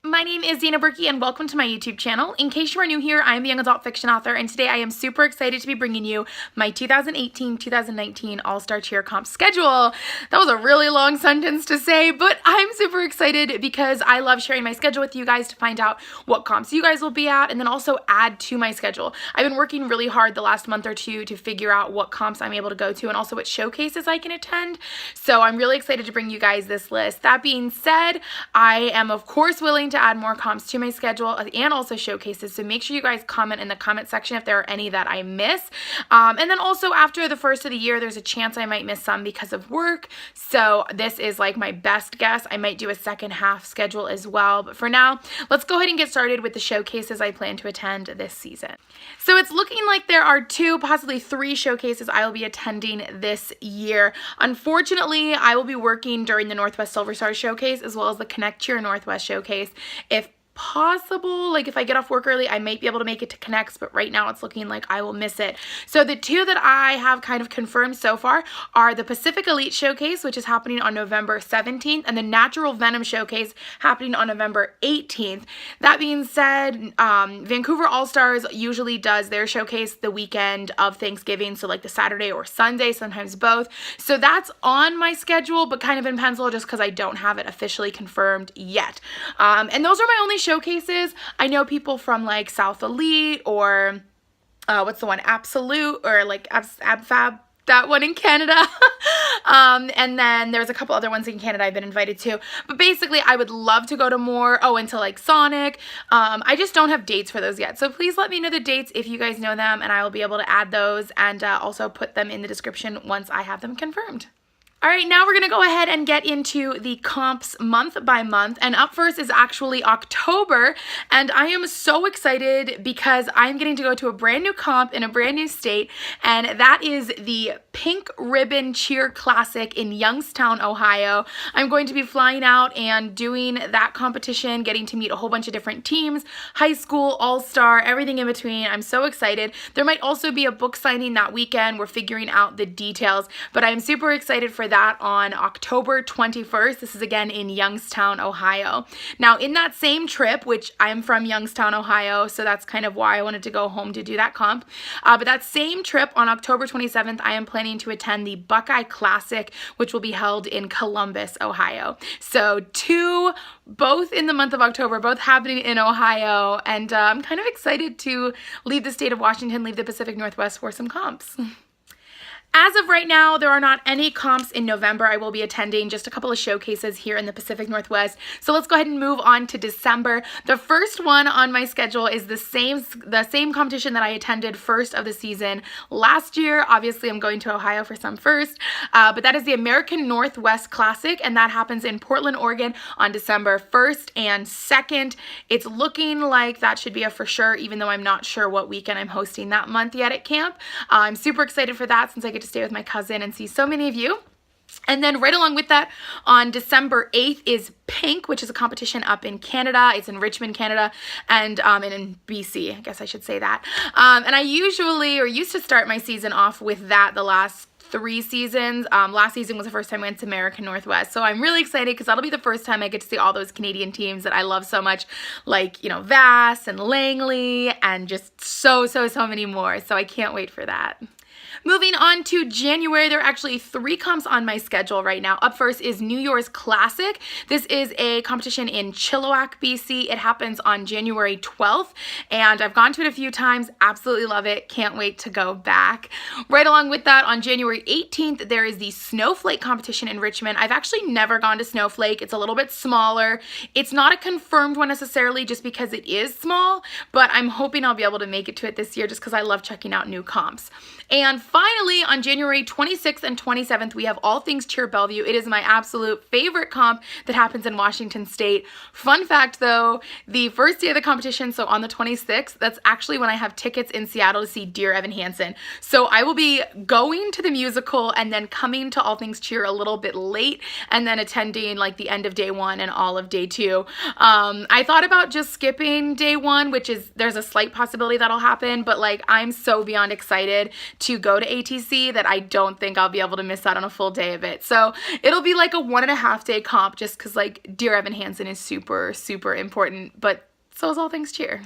My name is Dana Berkey and welcome to my YouTube channel. In case you are new here, I am a young adult fiction author and today I am super excited to be bringing you my 2018-2019 All-Star Cheer Comp schedule. That was a really long sentence to say, but I'm super excited because I love sharing my schedule with you guys to find out what comps you guys will be at and then also add to my schedule. I've been working really hard the last month or two to figure out what comps I'm able to go to and also what showcases I can attend. So I'm really excited to bring you guys this list. That being said, I am of course willing to add more comps to my schedule and also showcases, so make sure you guys comment in the comment section if there are any that I miss. And then also after the first of the year, there's a chance I might miss some because of work, so this is like my best guess. I might do a second half schedule as well, but for now, let's go ahead and get started with the showcases I plan to attend this season. So it's looking like there are 2, possibly 3 showcases I will be attending this year. Unfortunately, I will be working during the Northwest Silver Star Showcase as well as the Connect Cheer Northwest Showcase. If possible, like if I get off work early, I might be able to make it to Connects, but right now it's looking like I will miss it. So the 2 that I have kind of confirmed so far are the Pacific Elite Showcase, which is happening on November 17th, and the Natural Venom Showcase happening on November 18th. That being said, Vancouver All-Stars usually does their showcase the weekend of Thanksgiving, so like the Saturday or Sunday, sometimes both. So that's on my schedule, but kind of in pencil just because I don't have it officially confirmed yet. And those are my only showcases. I know people from like South Elite or what's the one, Absolute, or like AbFab, that one in Canada. And then there's a couple other ones in Canada I've been invited to, but basically I would love to go to more, into like Sonic. I just don't have dates for those yet, so please let me know the dates if you guys know them and I will be able to add those and also put them in the description once I have them confirmed. All right, now we're going to go ahead and get into the comps month by month, and up first is actually October, and I am so excited because I'm getting to go to a brand new comp in a brand new state, and that is the Pink Ribbon Cheer Classic in Youngstown, Ohio. I'm going to be flying out and doing that competition, getting to meet a whole bunch of different teams, high school, all-star, everything in between. I'm so excited. There might also be a book signing that weekend. We're figuring out the details, but I'm super excited for that on October 21st. This is again in Youngstown, Ohio. Now in that same trip, which I'm from Youngstown, Ohio, so that's kind of why I wanted to go home to do that comp, but that same trip on October 27th, I am planning to attend the Buckeye Classic, which will be held in Columbus, Ohio. So 2, both in the month of October, both happening in Ohio, and I'm kind of excited to leave the state of Washington, leave the Pacific Northwest for some comps. As of right now, there are not any comps in November. I will be attending just a couple of showcases here in the Pacific Northwest. So let's go ahead and move on to December. The first one on my schedule is the same competition that I attended first of the season last year. Obviously, I'm going to Ohio for some first, but that is the American Northwest Classic, and that happens in Portland, Oregon on December 1st and 2nd. It's looking like that should be a for sure, even though I'm not sure what weekend I'm hosting that month yet at camp. I'm super excited for that since I get to stay with my cousin and see so many of you. And then right along with that, on December 8th is Pink, which is a competition up in Canada. It's in Richmond, Canada, and in BC, I guess I should say that. And I usually, or used to start my season off with that the last 3 seasons. Last season was the first time I went to American Northwest. So I'm really excited because that'll be the first time I get to see all those Canadian teams that I love so much, like, you know, Vass and Langley and just so many more. So I can't wait for that. Moving on to January, there are actually 3 comps on my schedule right now. Up first is New Year's Classic. This is a competition in Chillowath, BC. It happens on January 12th, and I've gone to it a few times. Absolutely love it. Can't wait to go back. Right along with that, on January 18th, there is the Snowflake competition in Richmond. I've actually never gone to Snowflake. It's a little bit smaller. It's not a confirmed one necessarily just because it is small, but I'm hoping I'll be able to make it to it this year just because I love checking out new comps. And finally, on January 26th and 27th, we have All Things Cheer Bellevue. It is my absolute favorite comp that happens in Washington State. Fun fact though, the first day of the competition, so on the 26th, that's actually when I have tickets in Seattle to see Dear Evan Hansen. So I will be going to the musical and then coming to All Things Cheer a little bit late and then attending like the end of day 1 and all of day 2. I thought about just skipping day 1, which is, there's a slight possibility that'll happen, but like I'm so beyond excited to go go to ATC that I don't think I'll be able to miss out on a full day of it. So it'll be like a 1.5 day comp just because like Dear Evan Hansen is super, super important, but so is all things cheer.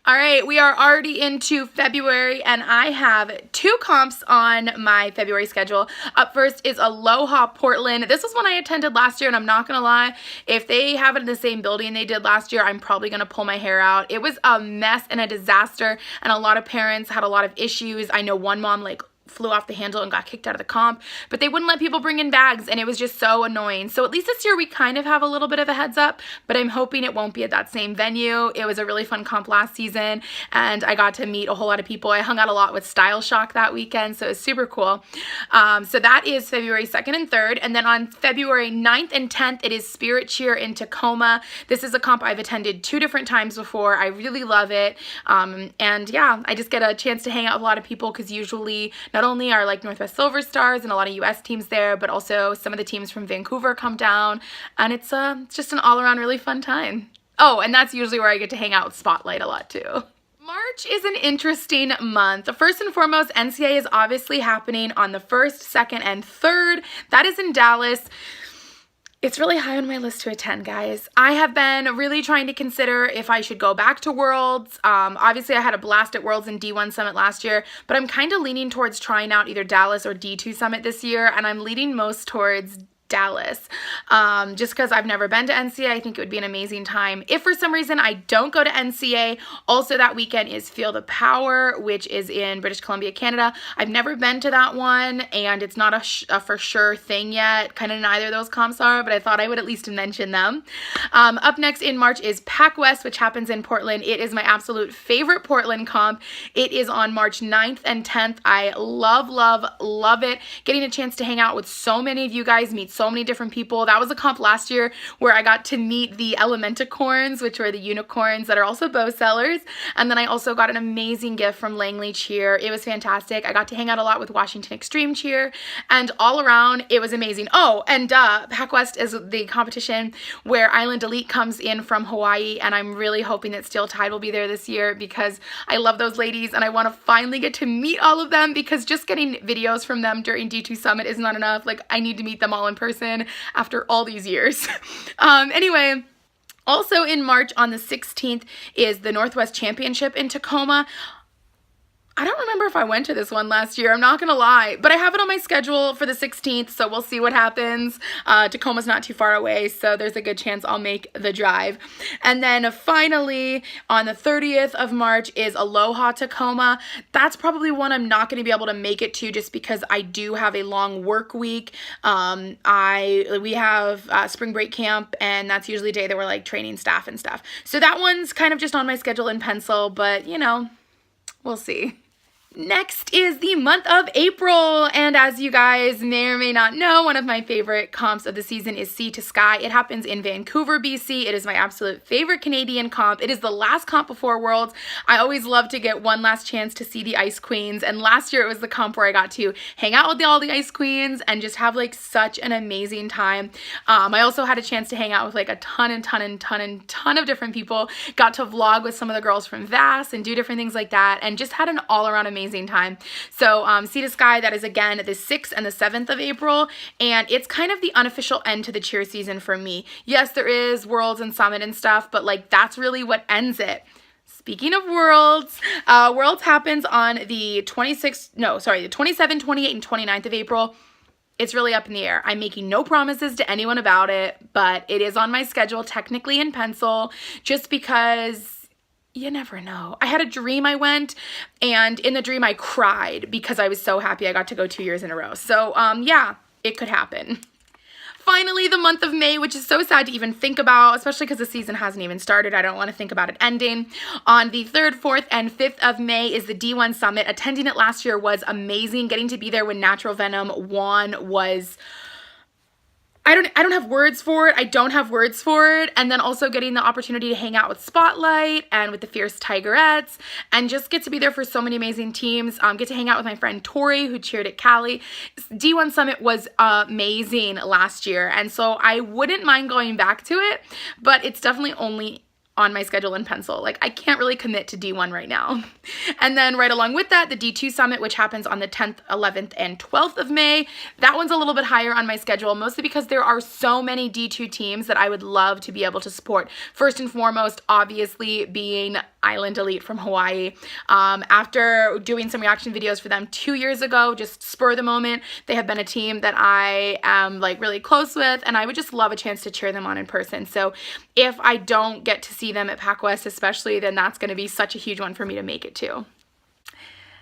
All right, we are already into February, and I have 2 comps on my February schedule. Up first is Aloha Portland. This was one I attended last year, and I'm not going to lie, if they have it in the same building they did last year, I'm probably going to pull my hair out. It was a mess and a disaster, and a lot of parents had a lot of issues. I know one mom like flew off the handle and got kicked out of the comp, but they wouldn't let people bring in bags, and it was just so annoying. So at least this year we kind of have a little bit of a heads up, but I'm hoping it won't be at that same venue. It was a really fun comp last season, and I got to meet a whole lot of people. I hung out a lot with Style Shock that weekend, so it was super cool. So that is February 2nd and 3rd, and then on February 9th and 10th, it is Spirit Cheer in Tacoma. This is a comp I've attended 2 different times before. I really love it, and yeah, I just get a chance to hang out with a lot of people because usually not only are like Northwest Silver Stars and a lot of US teams there, but also some of the teams from Vancouver come down, and it's just an all-around really fun time. Oh, and that's usually where I get to hang out with Spotlight a lot too. March is an interesting month. First and foremost, NCAA is obviously happening on the 1st, 2nd, and 3rd. That is in Dallas. It's really high on my list to attend, guys. I have been really trying to consider if I should go back to Worlds. Obviously, I had a blast at Worlds and D1 Summit last year, but I'm kind of leaning towards trying out either Dallas or D2 Summit this year, and I'm leaning most towards Dallas, just because I've never been to NCA. I think it would be an amazing time. If for some reason I don't go to NCA, also that weekend is Field of Power, which is in British Columbia, Canada. I've never been to that one, and it's not a for sure thing yet. Kind of neither of those comps are, but I thought I would at least mention them. Up next in March is Pac West, which happens in Portland. It is my absolute favorite Portland comp. It is on March 9th and 10th. I love, love, love it. Getting a chance to hang out with so many of you guys, meet so many different people. That was a comp last year where I got to meet the Elementicorns, which were the unicorns that are also bow sellers. And then I also got an amazing gift from Langley Cheer. It was fantastic. I got to hang out a lot with Washington Extreme Cheer, and all around it was amazing. Oh, and Pac West is the competition where Island Elite comes in from Hawaii, and I'm really hoping that Steel Tide will be there this year because I love those ladies and I want to finally get to meet all of them, because just getting videos from them during D2 Summit is not enough. Like, I need to meet them all in person after all these years. Anyway, also in March on the 16th is the Northwest Championship in Tacoma. I don't remember if I went to this one last year, I'm not gonna lie, but I have it on my schedule for the 16th, so we'll see what happens. Tacoma's not too far away, so there's a good chance I'll make the drive. And then finally, on the 30th of March is Aloha Tacoma. That's probably one I'm not gonna be able to make it to just because I do have a long work week. We have spring break camp, and that's usually a day that we're like training staff and stuff. So that one's kind of just on my schedule in pencil, but you know, we'll see. Next is the month of April, and as you guys may or may not know, one of my favorite comps of the season is Sea to Sky. It happens in Vancouver, BC. It is my absolute favorite Canadian comp. It is the last comp before Worlds. I always love to get one last chance to see the Ice Queens, and last year it was the comp where I got to hang out with all the Ice Queens and just have like such an amazing time. I also had a chance to hang out with like a ton of different people. Got to vlog with some of the girls from VAS and do different things like that, and just had an all-around amazing time. So Sea to Sky, that is again the 6th and the 7th of April, and it's kind of the unofficial end to the cheer season for me. Yes, there is Worlds and Summit and stuff, but like that's really what ends it. Speaking of Worlds, Worlds happens on the 27th, 28th, and 29th of April. It's really up in the air. I'm making no promises to anyone about it, but it is on my schedule technically in pencil, just because you never know. I had a dream I went, and in the dream I cried because I was so happy I got to go 2 years in a row. So yeah, it could happen. Finally, the month of May, which is so sad to even think about, especially because the season hasn't even started. I don't want to think about it ending. On the 3rd, 4th, and 5th of May is the D1 Summit. Attending it last year was amazing. Getting to be there when Natural Venom won was... I don't have words for it. I don't have words for it. And then also getting the opportunity to hang out with Spotlight and with the Fierce Tigerettes, and just get to be there for so many amazing teams. Get to hang out with my friend Tori, who cheered at Cali. D1 Summit was amazing last year, and so I wouldn't mind going back to it, but it's definitely only on my schedule in pencil. Like, I can't really commit to D1 right now. And then right along with that, the D2 Summit, which happens on the 10th, 11th, and 12th of May. That one's a little bit higher on my schedule, mostly because there are so many D2 teams that I would love to be able to support. First and foremost, obviously, being Island Elite from Hawaii. After doing some reaction videos for them 2 years ago, just spur of the moment, they have been a team that I am like really close with, and I would just love a chance to cheer them on in person. So if I don't get to see them at PacWest especially, then that's going to be such a huge one for me to make it to.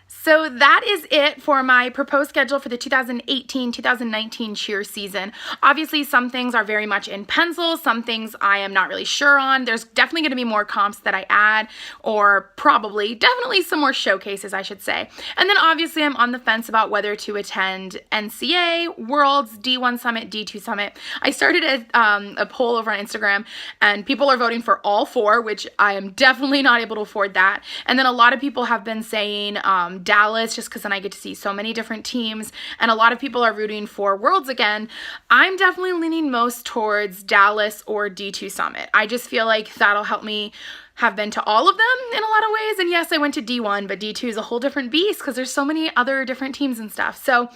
So that is it for my proposed schedule for the 2018-2019 cheer season. Obviously, some things are very much in pencil. Some things I am not really sure on. There's definitely going to be more comps that I add, or definitely some more showcases, I should say. And then obviously I'm on the fence about whether to attend NCA, Worlds, D1 Summit, D2 Summit. I started a poll over on Instagram, and people are voting for all four, which I am definitely not able to afford that. And then a lot of people have been saying Dallas, just because then I get to see so many different teams, and a lot of people are rooting for Worlds again. I'm definitely leaning most towards Dallas or D2 Summit. I just feel like that'll help me have been to all of them in a lot of ways. And yes, I went to D1, but D2 is a whole different beast because there's so many other different teams and stuff. So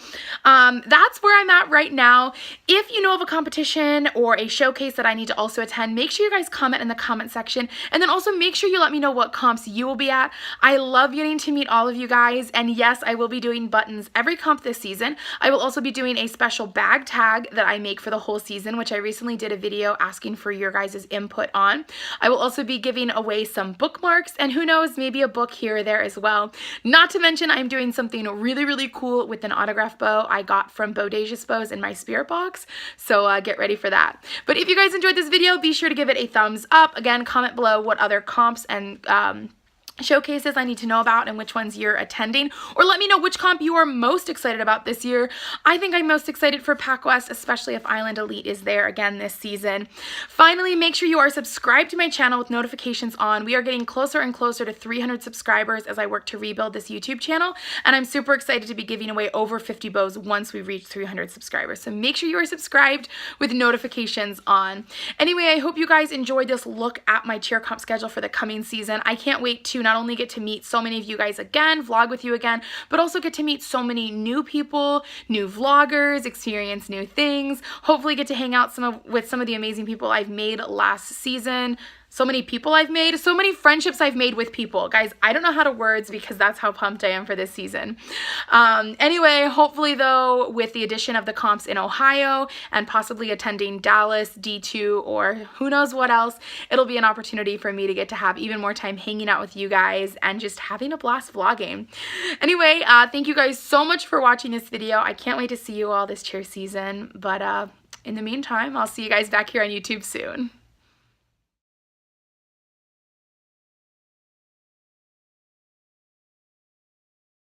that's where I'm at right now. If you know of a competition or a showcase that I need to also attend, make sure you guys comment in the comment section. And then also make sure you let me know what comps you will be at. I love getting to meet all of you guys. And yes, I will be doing buttons every comp this season. I will also be doing a special bag tag that I make for the whole season, which I recently did a video asking for your guys' input on. I will also be giving away some bookmarks, and who knows, maybe a book here or there as well. Not to mention, I'm doing something really, really cool with an autograph bow I got from Bodacious Bows in my spirit box, so get ready for that. But if you guys enjoyed this video, be sure to give it a thumbs up. Again, comment below what other comps and showcases I need to know about and which ones you're attending, or let me know which comp you are most excited about this year. I think I'm most excited for PacWest, especially if Island Elite is there again this season. Finally, make sure you are subscribed to my channel with notifications on. We are getting closer and closer to 300 subscribers as I work to rebuild this YouTube channel, and I'm super excited to be giving away over 50 bows once we reach 300 subscribers. So make sure you are subscribed with notifications on. Anyway, I hope you guys enjoyed this look at my cheer comp schedule for the coming season. I can't wait to not only get to meet so many of you guys again, vlog with you again, but also get to meet so many new people, new vloggers, experience new things, hopefully get to hang out with some of the amazing people I've made last season. So many people I've made, so many friendships I've made with people. Guys, I don't know how to words because that's how pumped I am for this season. Anyway, hopefully though, with the addition of the comps in Ohio and possibly attending Dallas, D2, or who knows what else, it'll be an opportunity for me to get to have even more time hanging out with you guys and just having a blast vlogging. Anyway, thank you guys so much for watching this video. I can't wait to see you all this cheer season, but in the meantime, I'll see you guys back here on YouTube soon.